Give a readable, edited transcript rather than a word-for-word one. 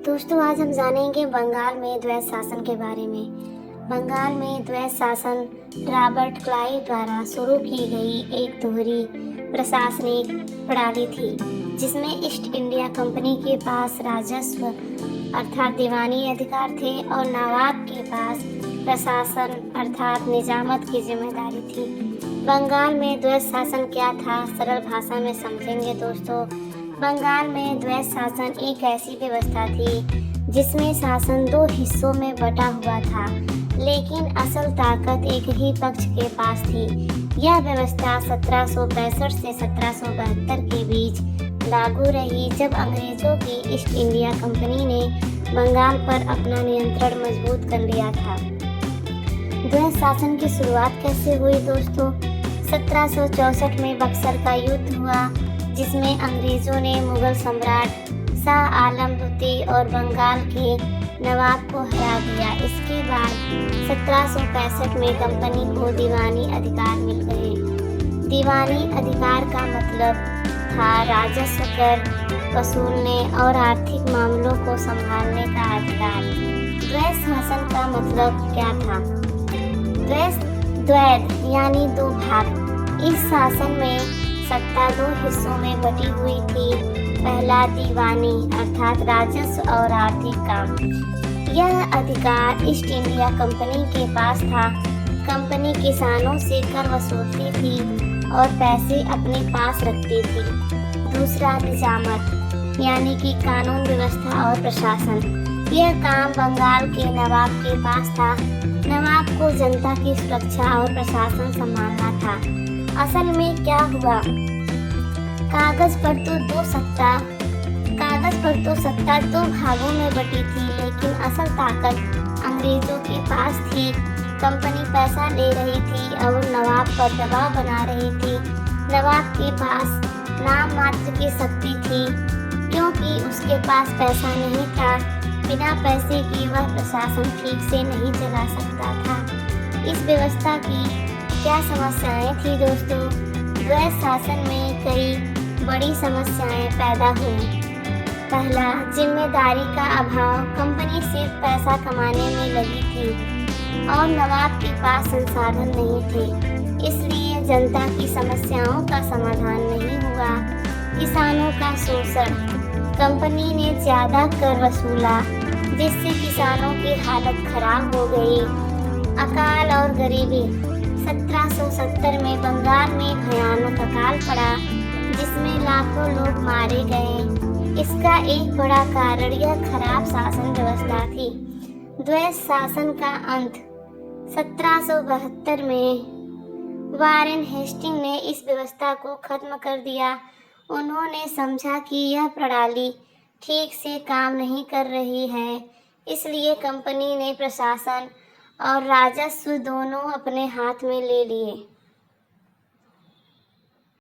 दोस्तों, आज हम जानेंगे बंगाल में द्वैत शासन के बारे में। बंगाल में द्वैत शासन रॉबर्ट क्लाइव द्वारा शुरू की गई एक दोहरी प्रशासनिक प्रणाली थी, जिसमें ईस्ट इंडिया कंपनी के पास राजस्व अर्थात दीवानी अधिकार थे और नवाब के पास प्रशासन अर्थात निजामत की जिम्मेदारी थी। बंगाल में द्वैत शासन क्या था, सरल भाषा में समझेंगे दोस्तों। बंगाल में द्वैत शासन एक ऐसी व्यवस्था थी जिसमें शासन दो हिस्सों में बटा हुआ था, लेकिन असल ताकत एक ही पक्ष के पास थी। यह व्यवस्था 1765 से 1772 के बीच लागू रही, जब अंग्रेजों की ईस्ट इंडिया कंपनी ने बंगाल पर अपना नियंत्रण मजबूत कर लिया था। द्वैत शासन की शुरुआत कैसे हुई दोस्तों? 1764 में बक्सर का युद्ध हुआ, जिसमें अंग्रेजों ने मुगल सम्राट शाह आलम द्वितीय और बंगाल के नवाब को हरा दिया। इसके बाद 1765 में कंपनी को दीवानी अधिकार मिल गए। दीवानी अधिकार का मतलब था राजस्व कर वसूलने और आर्थिक मामलों को संभालने का अधिकार। द्वैत शासन का मतलब क्या था? द्वैत यानी दो भाग। इस शासन में सत्ता दो हिस्सों में बटी हुई थी। पहला दीवानी अर्थात राजस्व और आर्थिक काम। यह अधिकार ईस्ट इंडिया कंपनी के पास था। कंपनी किसानों से कर वसूलती थी और पैसे अपने पास रखती थी। दूसरा निजामत यानी कि कानून व्यवस्था और प्रशासन। यह काम बंगाल के नवाब के पास था। नवाब को जनता की सुरक्षा और प्रशासन संभालना था। असल में क्या हुआ? कागज पर तो सत्ता दो भागों में बटी थी, लेकिन असल ताकत अंग्रेजों के पास थी। कंपनी पैसा ले रही थी और नवाब पर दबाव बना रही थी। नवाब के पास नाम मात्र की शक्ति थी, क्योंकि उसके पास पैसा नहीं था। बिना पैसे के वह प्रशासन ठीक से नहीं चला सकता था। इस व्यवस्था की क्या समस्याएं थी दोस्तों? द्वैत शासन में कई बड़ी समस्याएं पैदा हुई। पहला, जिम्मेदारी का अभाव। कंपनी सिर्फ पैसा कमाने में लगी थी और नवाब के पास संसाधन नहीं थे, इसलिए जनता की समस्याओं का समाधान नहीं हुआ। किसानों का शोषण। कंपनी ने ज्यादा कर वसूला, जिससे किसानों की हालत खराब हो गई। अकाल और गरीबी। 1770 में बंगाल में भयानक अकाल पड़ा, जिसमें लाखों लोग मारे गए। इसका एक बड़ा कारण यह खराब शासन व्यवस्था थी। द्वैत शासन का अंत। 1772 में वारेन हेस्टिंग ने इस व्यवस्था को खत्म कर दिया। उन्होंने समझा कि यह प्रणाली ठीक से काम नहीं कर रही है, इसलिए कंपनी ने प्रशासन और राजस्व दोनों अपने हाथ में ले लिए।